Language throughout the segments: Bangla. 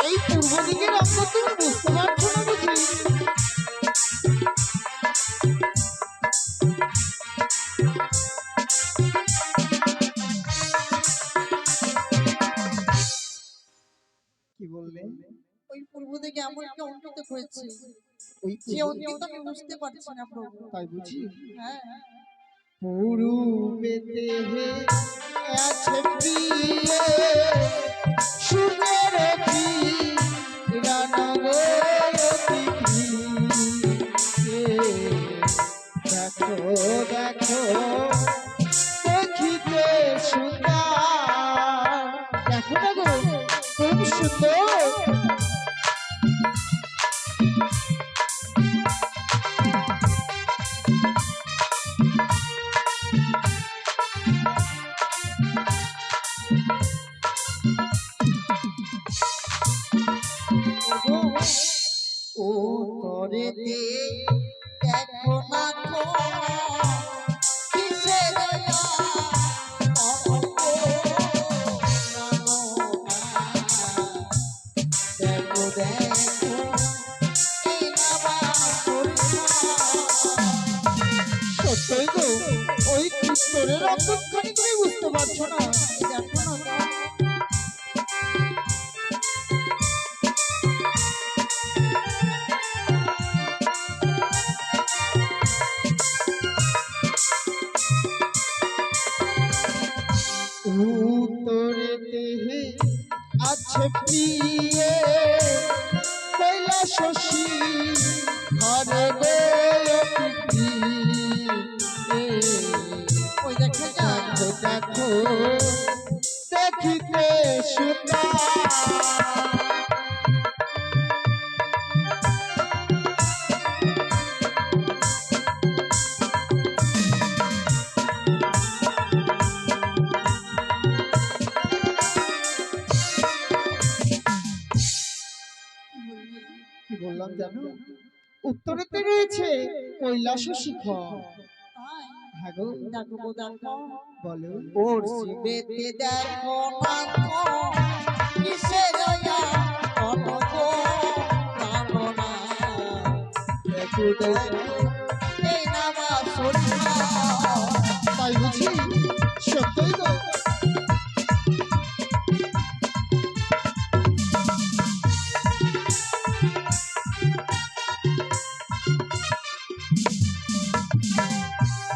এই পূর্ব দিকের অঙ্গ তুমি বুঝতে পারছো না বুঝি? কি বললে? ওই পূর্ব দিকে এমন একটা অঙ্কিত হয়েছে, ওই যে অঙ্কিত আমি বুঝতে পারছি না প্রভু। তাই বুঝি? হ্যাঁ, পূর্বেতে আছে প্রিয়ে সূর্যের দেখো দেখো দেখিতে সুন্দর, দেখো দেখো খুব সুন্দর। ও তরে দে দেখো না তো কিসের দেখো দেখো সত্যই তো ওই কিশোরের অন্তর্খানি তুমি বুঝতে পারছো না? দেখো না উত্তরে দেহে আছে প্রিয়ে কৈলা শশী ঘরে ওই দেখো দেখো দেখিতে সুতা কি বললাম জানো? উত্তরেতে রয়েছে কৈলাস শিখর। হ্যাঁ গো, দেখো দেখো বলো। ওর শিবেতে দেখো না তো কিসের অনক কামনা, দেখো দেখো এই নামা সরিয়া। তাই বুঝি? সত্যই তো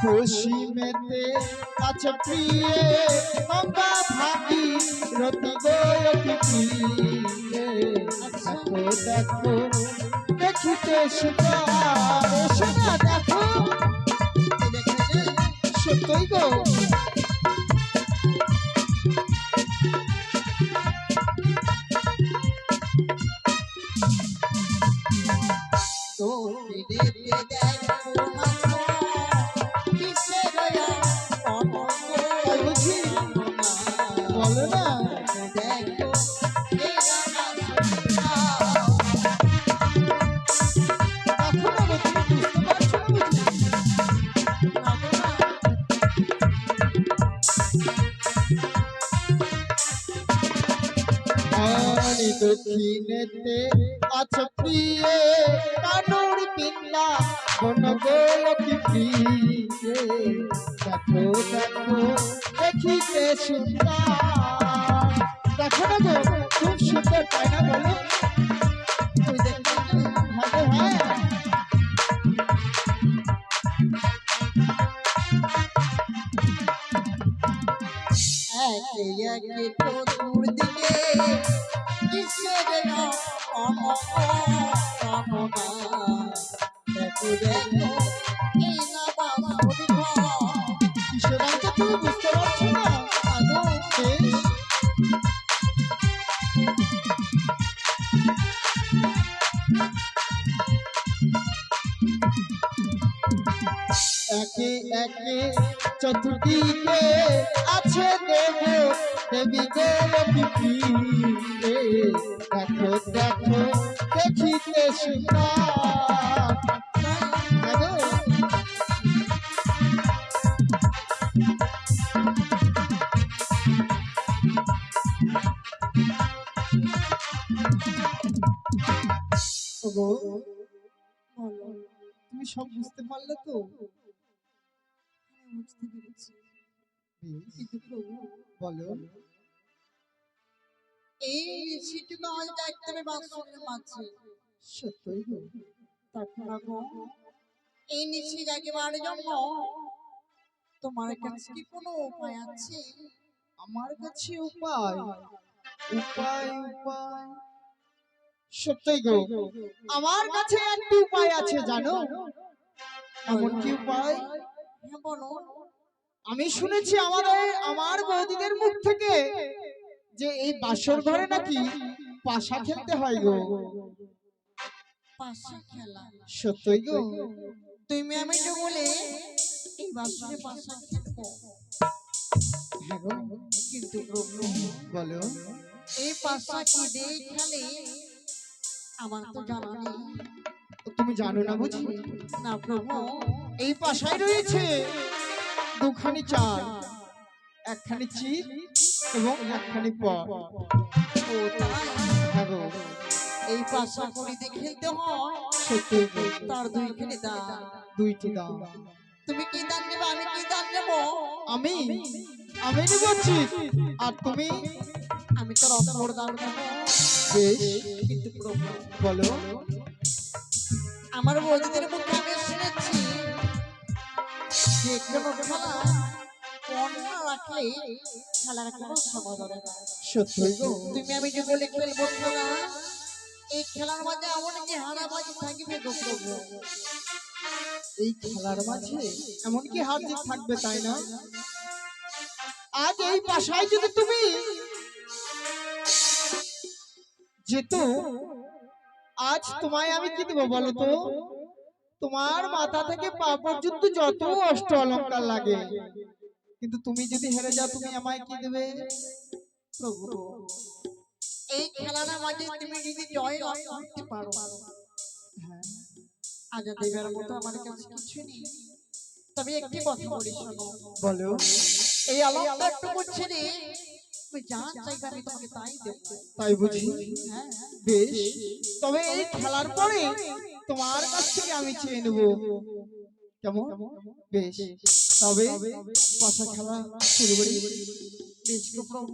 পশ্চিমেতে আছে প্রিয়ে গঙ্গা ভাগি রতি গতি দেখো দেখো দেখিতে সুন্দর। সোনা দেখো সত্যই গো তো দেখো না কিসের অনক তাই বুঝি? বলো না। দেখো এই নামা সরিয়া। দেখো না গো, তুমি বুঝতে পারছো না বুঝি? আনি দক্ষিণেতে আছে প্রিয়ে কানুর পিন্না বন গোলকি প্রিয়ে দেখো দেখো দেখিতে সুন্দর। দেখো না গো খুব সুন্দর, তাই না বলো? তুই দেখো ভালো। হ্যাঁ একে একে চতুর্দিকে কিসের অনক কামনা, দেখো দেখো এই নামা সরিয়া। কিশোরাঙ্কে তুমি বুঝতে পারছো না? আগো বেশ একে একে চতুর্দিকে আছে দেব দেবী গোলকি দেখো দেখো দেখিতে সুন্দর। ওগো, বলো। তুমি সব বুঝতে পারলে তো? আমি বুঝতে পেরেছি, বেশ, কিন্তু প্রভু বলো। এই ঋষিটুকু আজ দেখতে হবে বাসনের মাঝে। সত্যই গো, তারপর গো এই নিশি একেবারে জন্য তোমার কাছে কি কোনো উপায় আছে? আমার কাছে উপায়, উপায়, উপায়। সত্যই গো, আমার কাছে একটি উপায় আছে, জানো? এমন কি উপায়? হ্যাঁ বলো। আমি শুনেছি আমার বৌদিদের মুখ থেকে যে এই বাসর ঘরে নাকি পাশা খেলতে হয় গো। পাশা খেলা? সত্যই গো। তুমি আমি তো বলে এই বাসনে পাশা খেলবো, হ্যাঁ গো, কিন্তু প্রভু বলো। এই পাশা কি দিয়ে খেলে আমার তো জানা নেই। তুমি জানো না বুঝি? না প্রভু। এই পাশায় রয়েছে দুখানি চাল, একখানি চিত এবং একখানি পট। ও তাই? হ্যাঁ গো, এই পাশা করিতে খেলতে হয়, সত্যই গো। তার দুইখানে দান। দুইটি দাম। তুমি কি দান নেবো, আমি কি দান নেবো? আমি আমি নিব চিত, আর তুমি? আমি তো অপর দান নেবো। বেশ, কিন্তু প্রভু বলো। আমার বৌদিদের মুখে আমি শুনেছি যে কোনো খেলা মন না রাখলে খেলার কোনো সমাধান না। সত্যই গো। তুমি আমি যে বলে খেলবো খেলা, এই খেলার মাঝে এমন কি হারাবাজি থাকবে গো প্রভু। এই খেলার মাঝে এমন কি হার জিত থাকবে, তাই না? আজ এই পাশায় যদি তুমি যেত, আজ তোমায় আমি কি দেবো বলো তো? তোমার মাথা থেকে পা পর্যন্ত যত অষ্ট অলংকার লাগে, কিন্তু তুমি যদি হেরে যাও, তুমি আমায় কি দেবে? প্রভু এই খেলার মাঝে তুমি যদি জয় লাভ করতে পারো, হ্যাঁ, আজ দেবের মতো আমার কাছে কিছু নেই, তবে একটি কথা বলি শোনো। বলো। এই আলাপটা একটু করছে রে, তুমি যা চাইবে আমি তোমাকে তাই দেবো। তাই বুঝি? হ্যাঁ বেশ, তবে এই খেলার পরে তোমার কাছ থেকে আমি চেয়ে নেব, কেমন? বেশ, তবে পাশা খেলা শুরু করি। বেশ গো প্রভু,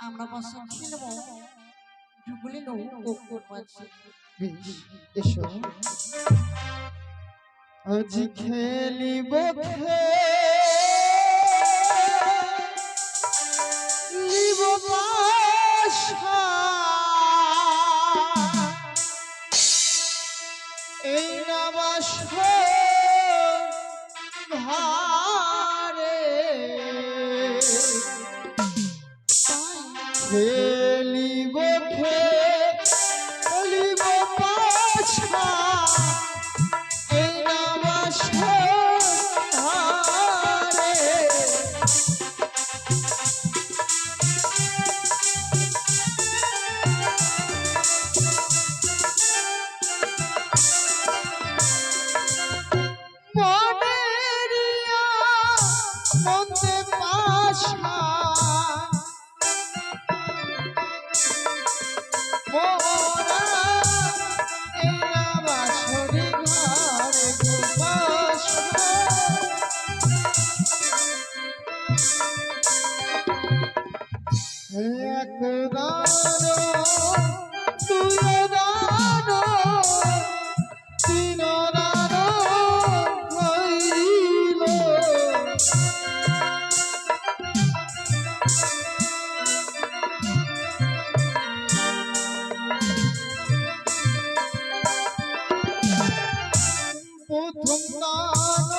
আমরা পাশা খেলবো যুগলি নো গোকুর মাঝে। বেশ, এসো। আজ খেলিব খেলিব পাশা, এই না বাসর ঘরে খেলিব খেলিব পাশা, এই না বাসর ঘরে। মনেরিয়া মন্দে পাশা, মোরা এরা বাসরি ঘরে গো বাসা। এক দান দুই দান তিন দান হইল, প্রথম দান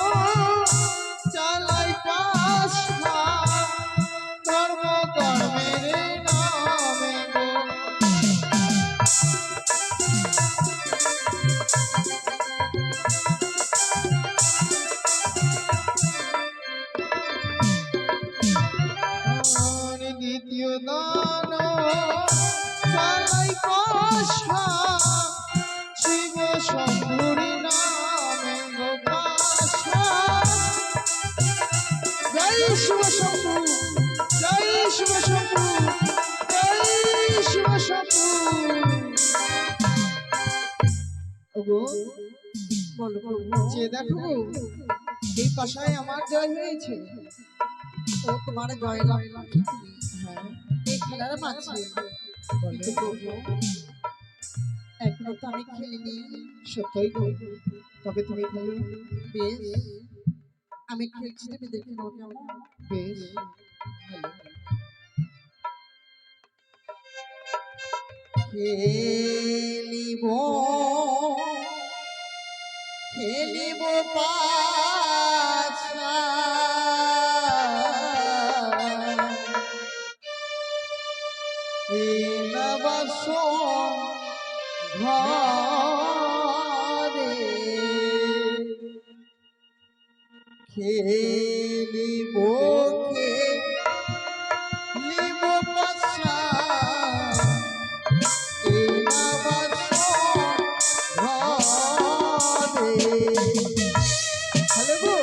চালাই পাশা, ধর্ম কর্মের নামে গো। আর দ্বিতীয় দান চালাই পাশা, শিব শম্ভুর নামে গো পাশা। শিব শম্ভু, জয় শিব শম্ভু, জয় শিব শম্ভু। ওগো বলো প্রভু। যে দেখো এই পাশায় আমার জয় হয়েছে। ও তোমার জয় লাভ করছো তুমি হ্যাঁ এই খেলার মাঝে। কিন্তু প্রভু এখনো তো আমি খেলিনি। সত্যই গো, তবে তুমি খেলো। বেশ, আমি খেলছি, তুমি দেখে নাও কেমন। বেশ ভালো। খেলিব খেলিব পাছা বাসন ঘরে খেলিব খেলিব পাছা হ্যালো গো,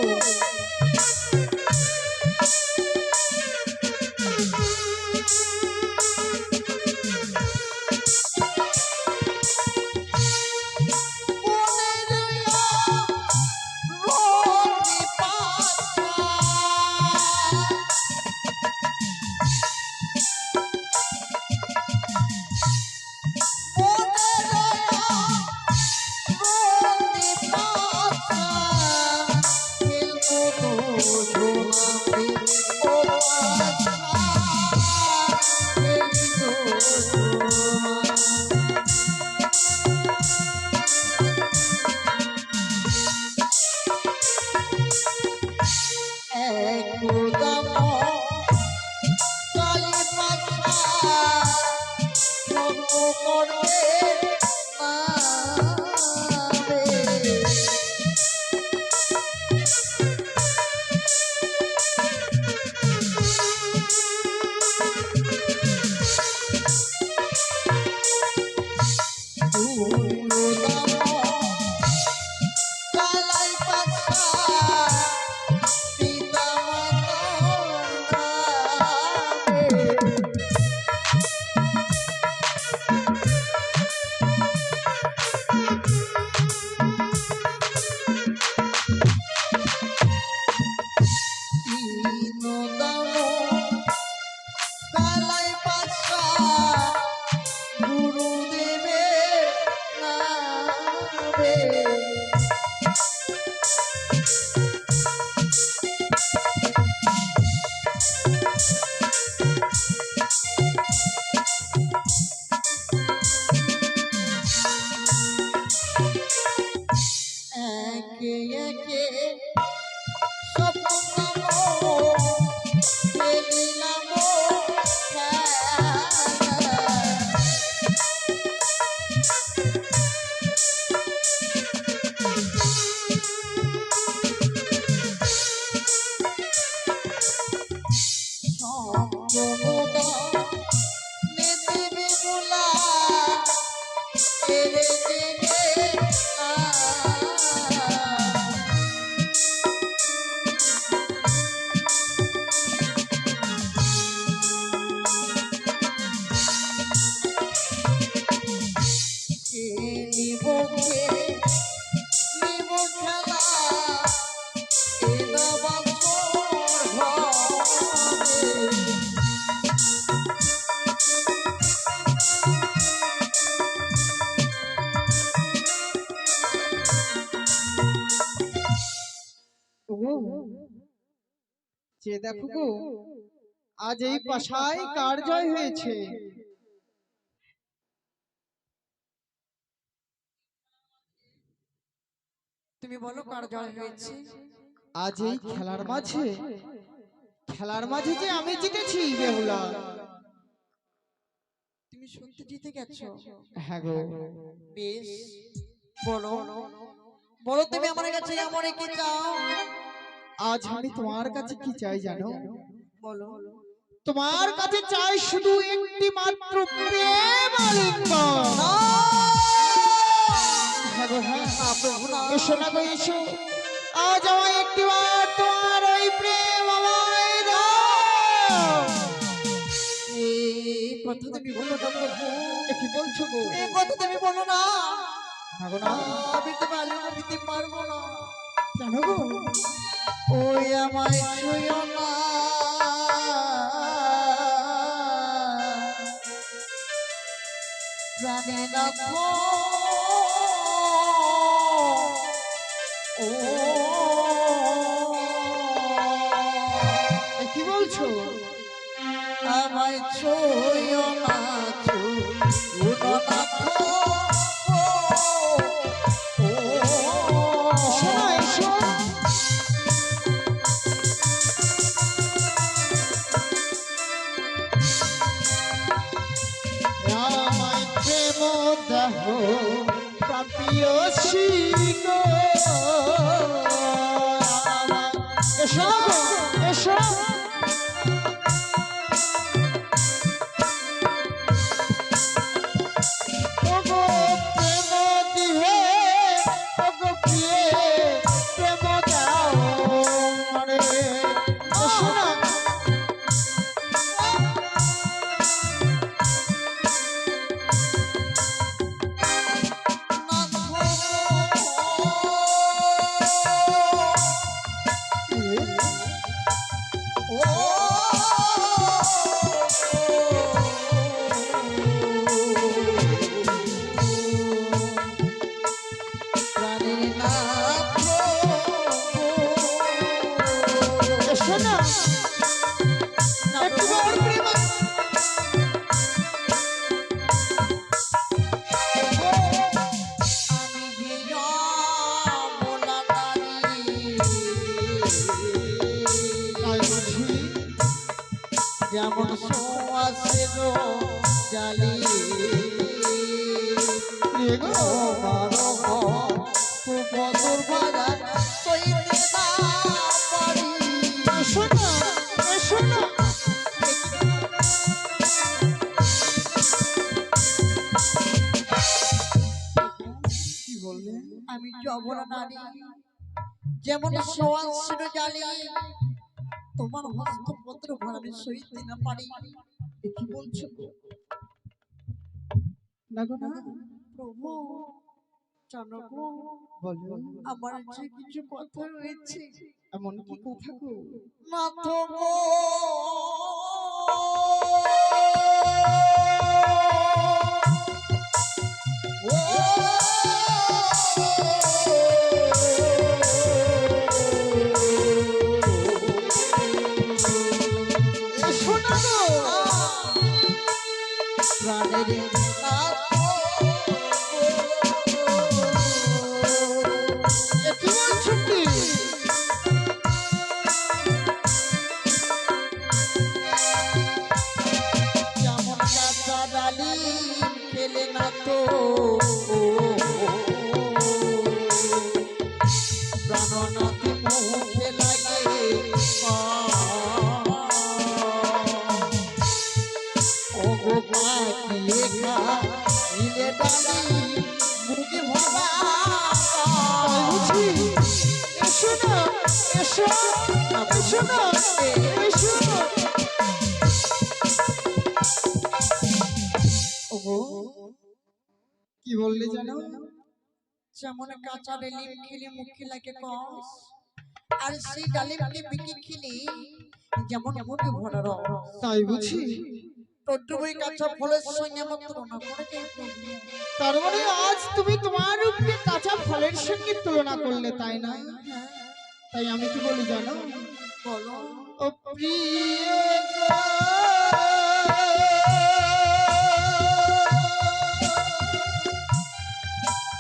একে একে স্বপ্ন খেলিলাম খেলা। ওগো যে দেখো গো আজ এই পাশায় কার জয় হয়েছে। তুমি বলো কার জয় হয়েছে। আজ এই খেলার মাঝে যে আমি জিতেছি বেহুলা। তুমি সত্যি জিতে গেছো। হ্যাঁ গো, বেশ, বলো বলো তুমি আমার কাছে এমন কি চাও। আজ আমি তোমার কাছে কি চাই জানো? বলো। তোমার কাছে চাই শুধু একটি মাত্র প্রেম আলিঙ্গন। হ্যাঁ গো হ্যাঁ, এসো না গো এসো, আজ আমায় একটিবার তোমার ওই প্রেম আমায় কথা তুমি বলো না প্রভু, এ কি বলছো গো? এই কথা তুমি বলো না। না গো না। আমি তো আলুটা দিতে পারবো না। কেন গো? ওই আমায় ছুঁয়ো না, প্রাণীনাথ ও এ কি বলছো? আমায় ছুঁয়ো না, ছুঁয়ো না শোনো এসো। আমায় প্রেম দেহ প্রাপিয়সী গো। এসো না গো, এসো। ওগো প্রেম দিহে, ওগো প্রিয়ে প্রেম দাও মরে। এসো না। এসো না। একবার প্রেম। তাই বুঝি? যেমন সোয়াশের জালি প্রিয়ে গো। এসো না, এসো না। কি বললে? আমি জবর নারী, যেমন সোয়াশের জালি তোমার হস্তপত্র ভর আমি সইতে না পারি। এ কি বলছো গো? না গো না। প্রভু জানো গো, বলো। আমার যে কিছু কথা রয়েছে। এমন কি কথা গো? না তো গো, এসো না গো। প্রাণের নাথ এ কি বলছো কি? যেমন কাঁচা ডালি খেলে না তো প্রাণনাথ মুখে লাগে ও গো পাখি লেখা নিলে ডালি মুখে ভরা তাই বুঝি? এসো না, এসো। এসো না, এসো। ওগো কি বললে জানো? যেমন কাঁচা ডালিম খেলে মুখে লাগে কষ, আর সেই ডালিমকে বিক্রি খেলে যেমন মুখে ভরা রস। তাই বুঝি? টট্টুবই কাঁচা ফলের সঙ্গে আমার তুলনা করে কে করবে? তার মানে আজ তুমি তোমার রূপকে কাঁচা ফলের সঙ্গে তুলনা করলে, তাই না? তাই আমি কি বলি জানো? বলো ও প্রিয় গো,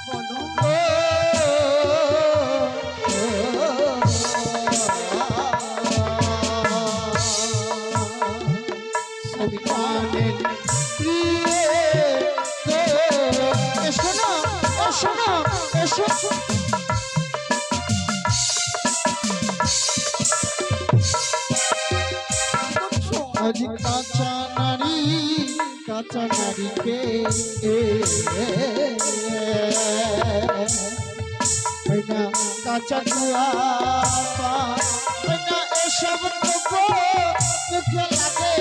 বলো আমি প্রাণের প্রিয় গো। এসো না, এসো না, এসো। আজ কাঁচা নারী, কাঁচা নারীকে না কাঁচা কুয়া না এসব মুখে লাগে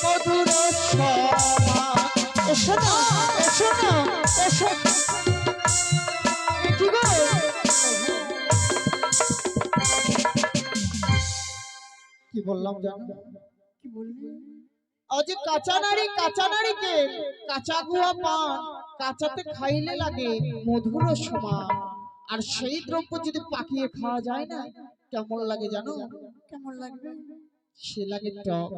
মধুর স্বর। কি বললাম জানো? কি বললি? আজ কাঁচা নারীকে কাঁচা গুয়া পান কাঁচাতে খাইলে লাগে মধুর সমান। আর সেই দ্রব্য যদি পাকিয়ে খাওয়া যায় না, কেমন লাগে জানো? কেমন লাগবে? সে লাগে টক,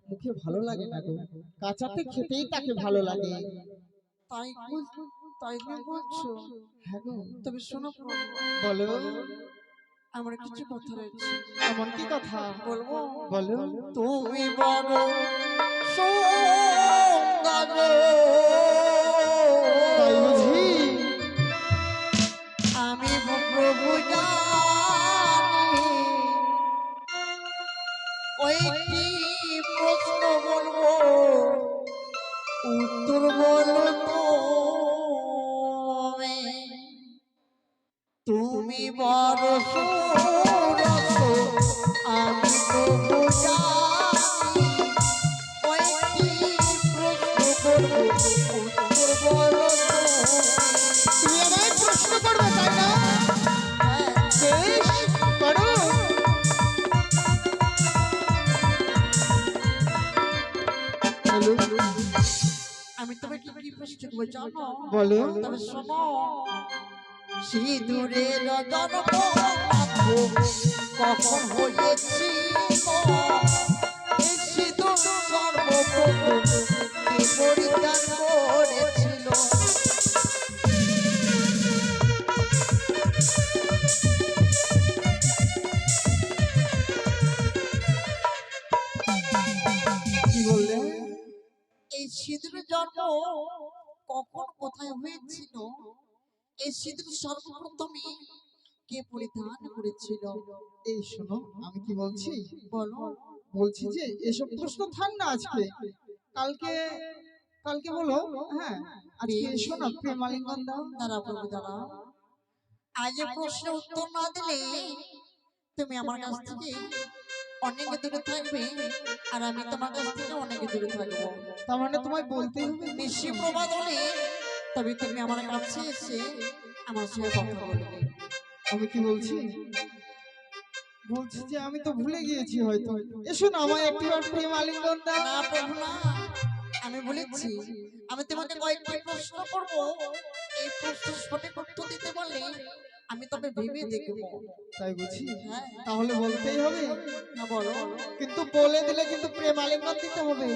মুখে ভালো লাগে না গো। কাঁচাতে খেতেই তাকে ভালো লাগে। তাই তাই তুমি বলছো? হ্যাঁ গো। তবে শোনো প্রভু, বলো, আমার কিছু কথা রয়েছে। এমন কি কথা? বলবো? বলো। তুমি বড় সুন্দর, তাই বুঝি? আমি প্রভু জানি। ওইটি প্রশ্ন বলবো, উত্তর বলো তুমি। তুমি বড় সুরস, আমি প্রভু জানি। ওইটি প্রশ্ন বলবো, উত্তর বলো তুমি আমায় প্রশ্ন করবে তাই না? তুমি। বেশ, করো। বলো। আমি তোমাকে কি প্রশ্ন করবো জানো? বলো। তবে শোনো, সিঁদুরের জন্ম কখন হয়েছিল? এই সিঁদুর সর্বপ্রথম কে পরিধান করেছিল? কি বললে? এই সিঁদুরের জন্ম কখন কোথায় হয়েছিল? এই সিঁদুর সর্বপ্রথমে কে পরিধান করেছিল? এই শোনো, আমি কি বলছি? বলো। বলছি যে এসব প্রশ্ন থাক না আজকে, কালকে কালকে বলো। হ্যাঁ, আজকে এসো না, প্রেমালিঙ্গন দাও। দাঁড়া প্রভু দাঁড়া, আজ এই প্রশ্নের উত্তর না দিলে তুমি আমার কাছ থেকে অনেক দূরে থাকবে, আর আমি তোমার কাছ থেকে অনেক দূরে থাকবো। তার মানে তোমায় বলতেই হবে। নিশি প্রভাত হলে তবে তুমি আমার কাছে এসে আমার সঙ্গে কথা বলবে। আমি কি বলছি? বলছি যে আমি তো ভুলে গিয়েছি হয়তো। এসো না, আমায় একটিবার প্রেমালিঙ্গন দাও। না প্রভু না, আমি বলেছি আমি তোমাকে কয়েকটি প্রশ্ন করব, এই প্রশ্নের সঠিক উত্তর দিতে পারলে আমি তবে ভেবে দেখবো। তাই বুঝি? হ্যাঁ, তাহলে বলতেই হবে। না বলো। কিন্তু বলে দিলে কিন্তু প্রেমালিঙ্গন দিতে হবে।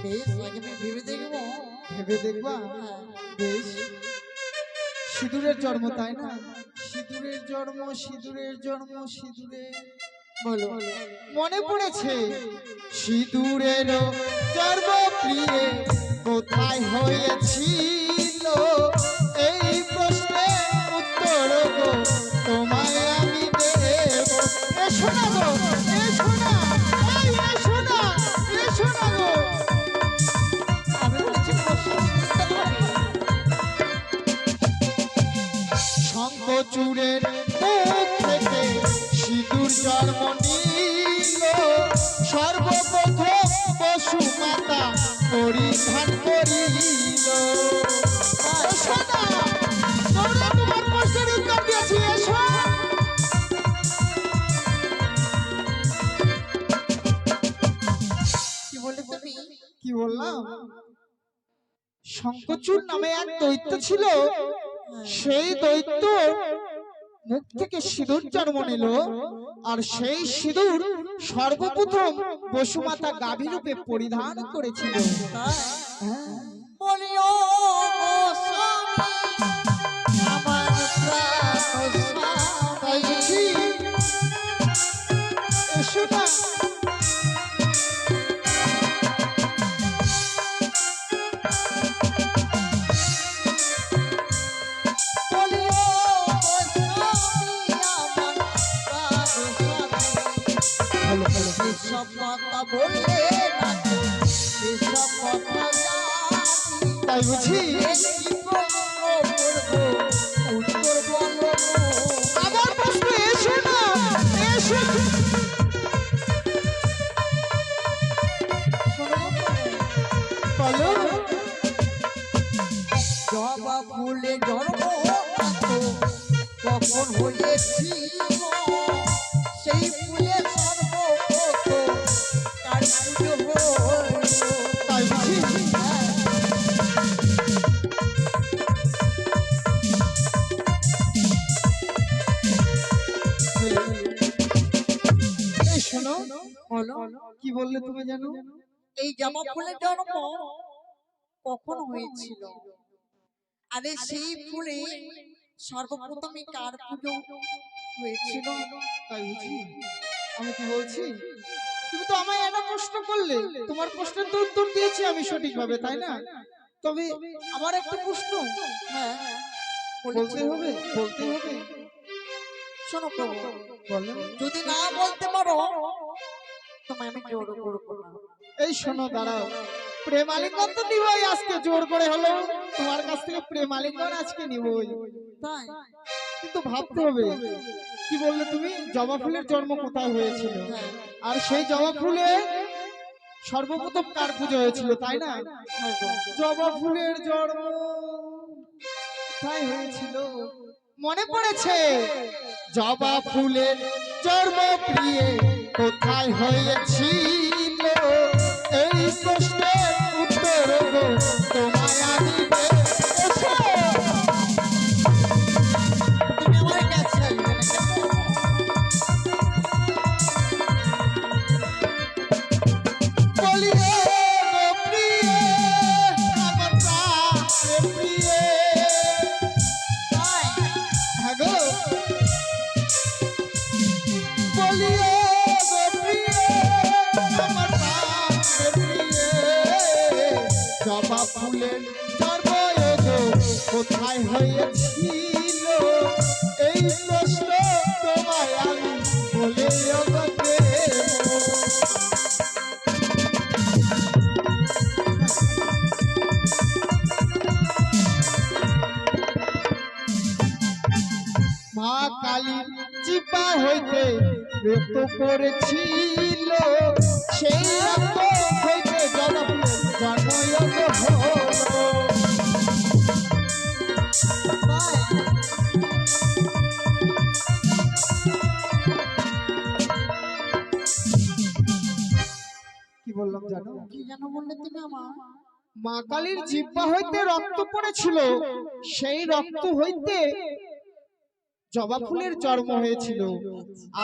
বেশ, আগে আমি ভেবে দেখবো। ভেবে দেখবা? হ্যাঁ, বেশ। সিঁদুরের জন্ম তাই না? সিঁদুরের জন্ম, সিঁদুরের জন্ম, সিঁদুরের বলো। মনে পড়েছে। সিঁদুরের জন্ম প্রিয়ে কোথায় হয়েছিল? এই প্রশ্নের উত্তর গো তোমায় আমি দেব। এসো না গো, এসো না, এই এসো না, এসো না গো। আমি বলেছি প্রশ্ন দিতে হবে। শঙ্খচূড়ের মুখ থেকে সিঁদুর জন্ম নিল, সর্বপ্রথম পশু মাতা পরিধান করিল। এসো না, তোমরা তোমার প্রশ্নের উত্তর দিয়েছি, এসো। কি বলে তুমি? কি বললাম? শঙ্খচূড় নামে এক দৈত্য ছিল, সেই দৈত্য মুখ থেকে সিঁদুর জন্ম নিল, আর সেই সিঁদুর সর্বপ্রথম বসুমাতা গাভী রূপে পরিধান করেছিল। তাই হ্যাঁ, বলিও গোস্বামী, আমার প্রাণ তাই বুঝি? এসো না, বলিও গোস্বামী, আমার প্রাণ বলো, বলো। এসব কথা বললে নাকি এসব কথা জানি? তাই বুঝি? একটি প্রশ্ন করবো, উত্তর বলো। আমার প্রশ্ন, এসো না, এসো। বলো। জবা ফুলে জন্ম কখন হয়েছিল? সেই ফুলে সর্বপ্রথম শোনো, বলো কি বললে তুমি জানো? এই জবা ফুলের জন্ম কখন হয়েছিল? আরে সেই ফুলে সর্বপ্রথমে কার পুজো হয়েছিল? তাই বুঝি? আমি কি বলছি, তুমি তো আমায় একটা প্রশ্ন করলে, তোমার প্রশ্নের তো উত্তর দিয়েছি আমি সঠিকভাবে, তাই না? তবে আমার একটা প্রশ্ন হ্যাঁ, বলতে হবে, বলতে হবে। শোনো প্রভু, বলো। যদি না বলতে পারো তোমায় আমি জোর করবো না। এই শোনো, দাঁড়াও। প্রেমালিঙ্গন তো নিবই আজকে, জোর করে হলো তোমার কাছ থেকে প্রেমালিঙ্গন আজকে নিবই, তাই কিন্তু ভাবতে হবে। কি বললে তুমি? জবা ফুলের জন্ম কোথায় হয়েছিল, হ্যাঁ, আর সেই জবা ফুলে সর্বপ্রথম কার পুজো হয়েছিল, তাই না? হ্যাঁ গো। জবা ফুলের জন্ম কোথায় হয়েছিল? মনে পড়েছে, জবা ফুলের জন্ম প্রিয়ে কোথায় হয়েছিল? এই প্রশ্নের উত্তর গো তোমায় আমি দেব। তুমি আমার কাছে আসবে না কেন? বলি রে গো প্রিয়ে, আমার প্রাণের প্রিয়ে। তাই হ্যাঁ গো, বলি রে গো প্রিয়ে, আমার প্রাণের প্রিয়ে। জবা ফুলের জন্ম গো কোথায় হয়েছিল? এই প্রশ্ন তোমায় আমি বলে দেব। মা কালীর জিহ্বা হইতে রক্ত পড়েছিল, সেই রক্ত হইতে জবা ফুলের জন্ম হলো। তাই কি বললাম জানো? কি যেন বললে তুমি আমার? মা কালীর জিহ্বা হইতে রক্ত পড়েছিল, সেই রক্ত হইতে জবা ফুলের জন্ম হয়েছিল,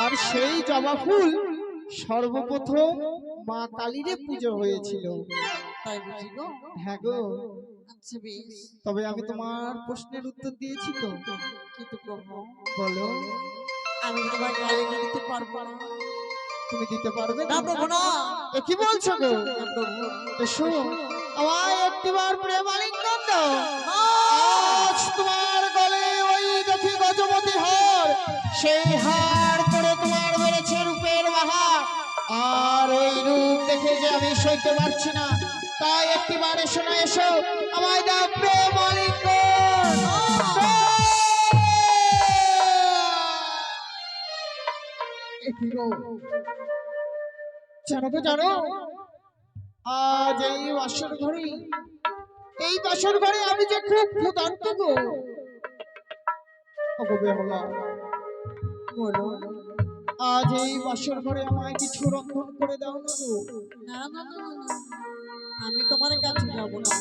আর সেই জবা ফুল সর্বপ্রথম মা কালীরে পুজো হয়েছিল। তাই বুঝি গো। হ্যাঁ গো, আচ্ছা বেশ, তবে আমি তোমার প্রশ্নের উত্তর দিয়েছি তো, কিন্তু প্রভু বলো। আমি তোমার গালি দিতে পারবো না। তুমি দিতে পারবে না না? প্রভু না। এ কি বলছো গো? না প্রভু, এসো, আমায় একটিবার প্রেম আলিঙ্গন দাও। না। আজ তোমার গলে ওই দেখি গজপতি হার, সেই হার পরে তোমার বেড়েছে রূপের বাহার, আর ওই রূপ দেখে যে আমি সইতে পারছি না, তাই একটিবার এসো না, এসো, আমায় দাও প্রেম আলিঙ্গন। এ কি গো? জানো তো, জানো, আজ এই বাসর ঘরে, এই বাসর ঘরে আমি যে খুব ক্ষুধার্ত গো। ওগো বেহুলা, বলো। আজ এই বাসর ঘরে আমায় কিছু রন্ধন করে দাও না গো। না না না না, না। আমি তোমার কাছে যাবো না।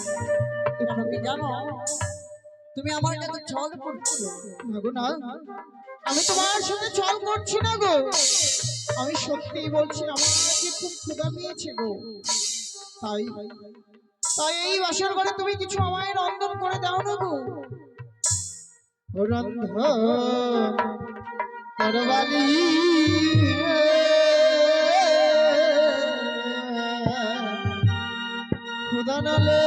কেন কি জানো? তুমি আমার কাছে ছল করছো। না গো, না, আমি তোমার সাথে ছল করছি না গো, আমি সত্যিই বলছি, আমার যে খুব ক্ষুধা পেয়েছে গো, তাই তাই এই বাসর ঘরে তুমি কিছু আমায় রন্ধন করে দাও না গো। রন্ধন করবালি খুদা নালে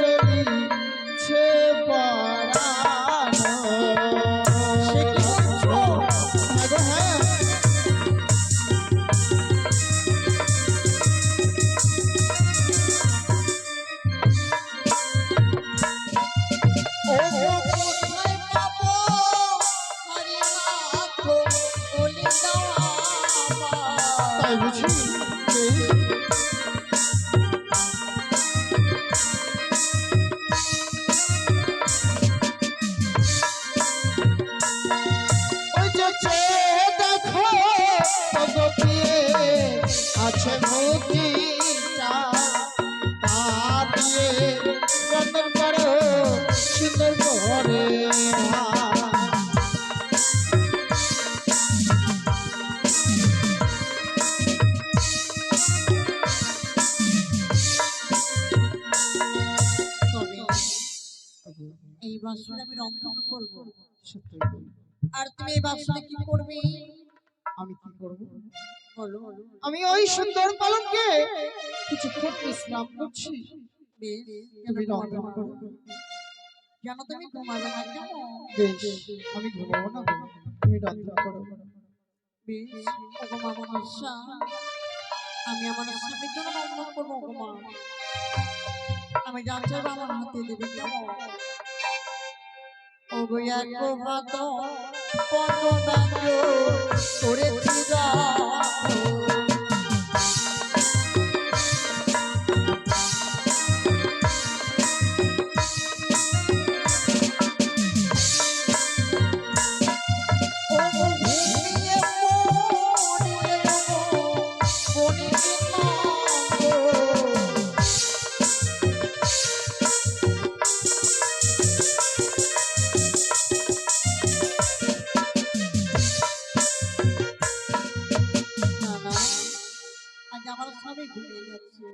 জড়িছে পরানো। সে কি বলছো? হ্যাঁ গো, হ্যাঁ। ওগো কোথায় পাবো হরিনাথ বলি দাও আমায়। তাই বুঝি? ওই যে চেয়ে দেখো, ওগো প্রিয়ে, আছে মুক্তিটা, তা দিয়ে রন্ধন করো সুন্দর করে ভাত। বাসনে আমি রন্ধন করব। সত্যি আর তুমি এই বাসনে কি করবে? আমি কি করব? বলো। আমি ওই সুন্দর পালঙ্কে কিছুক্ষণ বিশ্রাম করছি। বেশ, তুমি কেন রন্ধন ঘুমাবে করো। না? কেন তুমি ঘুমাবে না কেন? বেশ, আমি ঘুমাবো না, তুমি রন্ধন করো। বেশ, ওগো মা মনসা, আমি আমার স্বামীর জন্য রন্ধন করবো ওগো মা। আমি যা চাইবো আমার হাতে দেবে কেমন? ওগো এক ভাত কত ব্যঙ্গ করেছি রাখো। ওগো ঘুমিয়ে পড়লে ওগো বনিকে নামো। না না, আজ আমার স্বামী ঘুমিয়ে গেছে।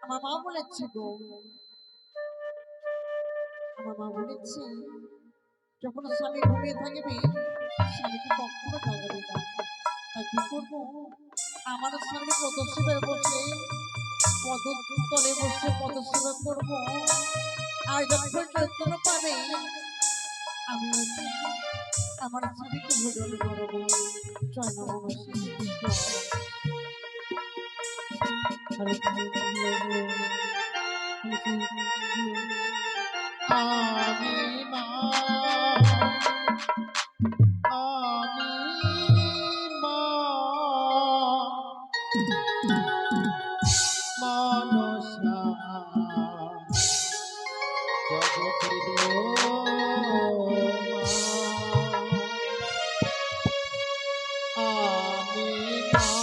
আমার মা বলেছে গো, আমার মা বলেছে যখন স্বামী ঘুমিয়ে থাকবে স্বামীকে কখনো জাগাবে না। তাই কি করবো, আমার স্বামী পদসেবায় বসে পদতলে বসে পদসেবা করবো। আর যখন যত্ন পাবে আমি আমার স্বামীকে ভোজন করবো। জয় মা মনসা, জয়। আমি মা, আমি মা, মনসা জগতের মা। আমি মা,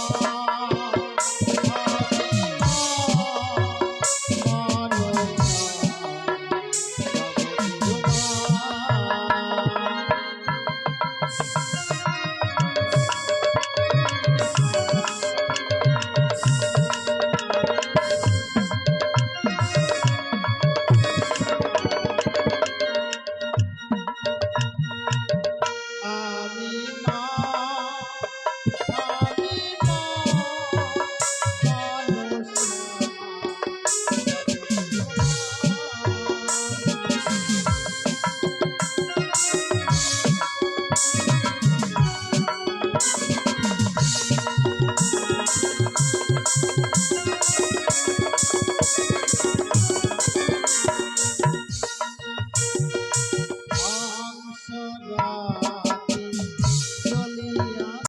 আমি মা,